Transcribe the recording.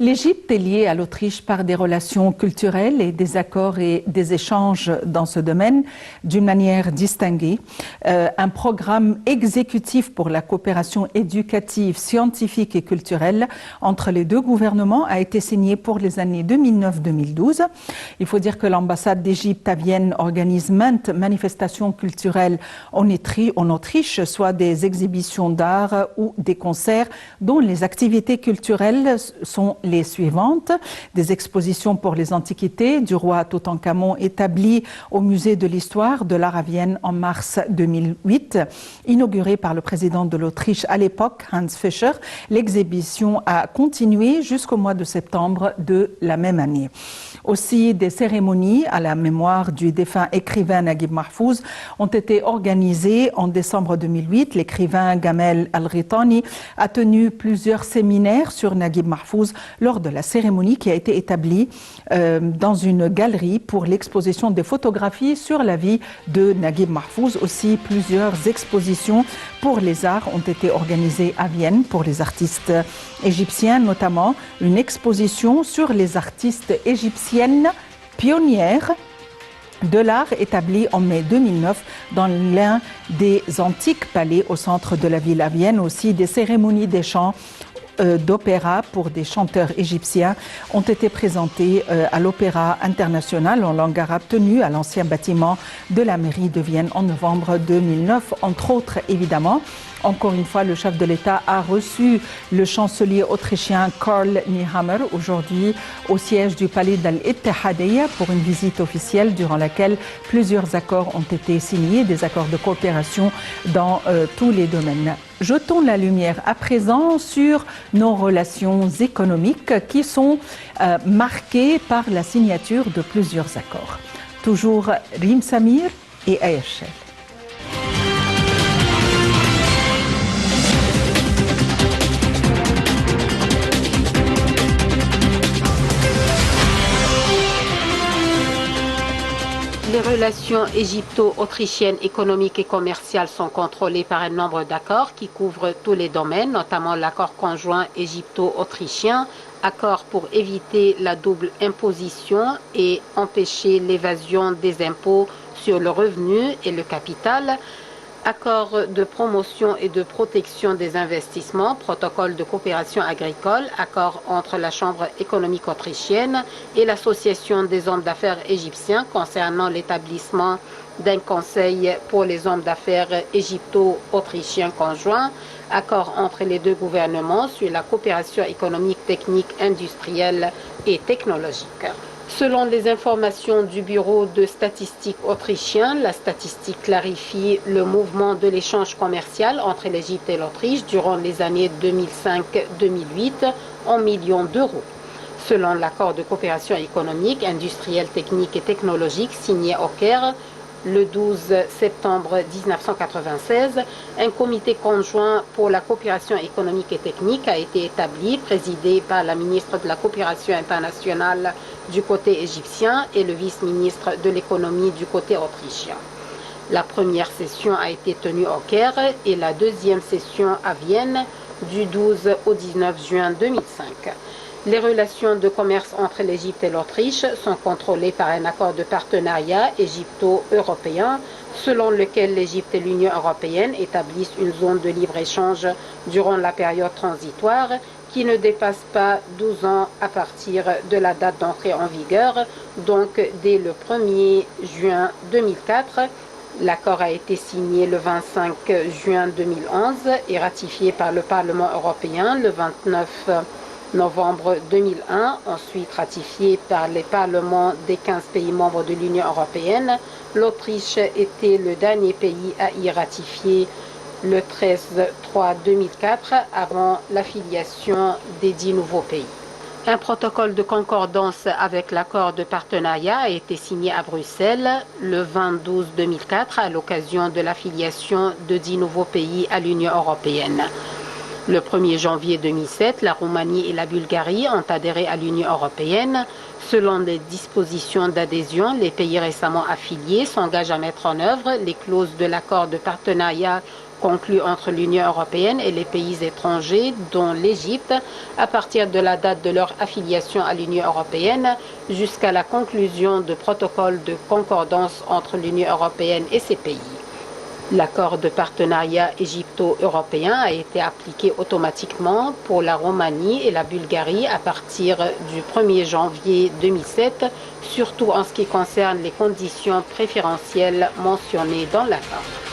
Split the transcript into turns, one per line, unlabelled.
L'Égypte est liée à l'Autriche par des relations culturelles et des accords et des échanges dans ce domaine d'une manière distinguée. Un programme exécutif pour la coopération éducative, scientifique et culturelle entre les deux gouvernements a été signé pour les années 2009-2012. Il faut dire que l'ambassade d'Égypte à Vienne organise maintes manifestations culturelles en Autriche, soit des exhibitions d'art ou des concerts dont les activités culturelles sont les suivantes. Des expositions pour les antiquités du roi Toutankhamon établies au musée de l'histoire de l'art à Vienne en mars 2008, inaugurée par le président de l'Autriche à l'époque, Hans Fischer. L'exhibition a continué jusqu'au mois de septembre de la même année. Aussi, des cérémonies à la mémoire du défunt écrivain Naguib Mahfouz ont été organisées en décembre 2008. L'écrivain Gamel Al-Ghitani a tenu plusieurs séminaires sur Naguib Mahfouz lors de la cérémonie qui a été établie dans une galerie pour l'exposition des photographies sur la vie de Naguib Mahfouz. Aussi, plusieurs expositions pour les arts ont été organisées à Vienne pour les artistes égyptiens, notamment une exposition sur les artistes égyptiennes pionnières de l'art établie en mai 2009 dans l'un des antiques palais au centre de la ville à Vienne. Aussi, des cérémonies des chants d'opéra pour des chanteurs égyptiens ont été présentés à l'Opéra international en langue arabe tenu à l'ancien bâtiment de la mairie de Vienne en novembre 2009, entre autres évidemment. Encore une fois, le chef de l'État a reçu le chancelier autrichien Karl Nehammer aujourd'hui au siège du palais d'Al-Ittihadiyya pour une visite officielle durant laquelle plusieurs accords ont été signés, des accords de coopération dans tous les domaines. Jetons la lumière à présent sur nos relations économiques qui sont marquées par la signature de plusieurs accords. Toujours Rim Samir et Ayachel.
Les relations égypto-autrichiennes économiques et commerciales sont contrôlées par un nombre d'accords qui couvrent tous les domaines, notamment l'accord conjoint égypto-autrichien, accord pour éviter la double imposition et empêcher l'évasion des impôts sur le revenu et le capital, accord de promotion et de protection des investissements, protocole de coopération agricole, accord entre la Chambre économique autrichienne et l'Association des hommes d'affaires égyptiens concernant l'établissement d'un conseil pour les hommes d'affaires égypto-autrichiens conjoints, accord entre les deux gouvernements sur la coopération économique, technique, industrielle et technologique. Selon les informations du Bureau de statistique autrichien, la statistique clarifie le mouvement de l'échange commercial entre l'Égypte et l'Autriche durant les années 2005-2008 en millions d'euros. Selon l'accord de coopération économique, industrielle, technique et technologique signé au Caire le 12 septembre 1996, un comité conjoint pour la coopération économique et technique a été établi, présidé par la ministre de la coopération internationale du côté égyptien et le vice-ministre de l'économie du côté autrichien. La première session a été tenue au Caire et la deuxième session à Vienne du 12 au 19 juin 2005. Les relations de commerce entre l'Égypte et l'Autriche sont contrôlées par un accord de partenariat égypto-européen selon lequel l'Égypte et l'Union européenne établissent une zone de libre-échange durant la période transitoire qui ne dépasse pas 12 ans à partir de la date d'entrée en vigueur, donc dès le 1er juin 2004. L'accord a été signé le 25 juin 2011 et ratifié par le Parlement européen le 29 novembre 2001, ensuite ratifié par les parlements des 15 pays membres de l'Union européenne. L'Autriche était le dernier pays à y ratifier le 13/3/2004 avant l'affiliation des 10 nouveaux pays. Un protocole de concordance avec l'accord de partenariat a été signé à Bruxelles le 20/12/2004 à l'occasion de l'affiliation de 10 nouveaux pays à l'Union européenne. Le 1er janvier 2007, la Roumanie et la Bulgarie ont adhéré à l'Union européenne. Selon les dispositions d'adhésion, les pays récemment affiliés s'engagent à mettre en œuvre les clauses de l'accord de partenariat conclu entre l'Union européenne et les pays étrangers, dont l'Égypte, à partir de la date de leur affiliation à l'Union européenne jusqu'à la conclusion de protocoles de concordance entre l'Union européenne et ces pays. L'accord de partenariat égypto-européen a été appliqué automatiquement pour la Roumanie et la Bulgarie à partir du 1er janvier 2007, surtout en ce qui concerne les conditions préférentielles mentionnées dans l'accord.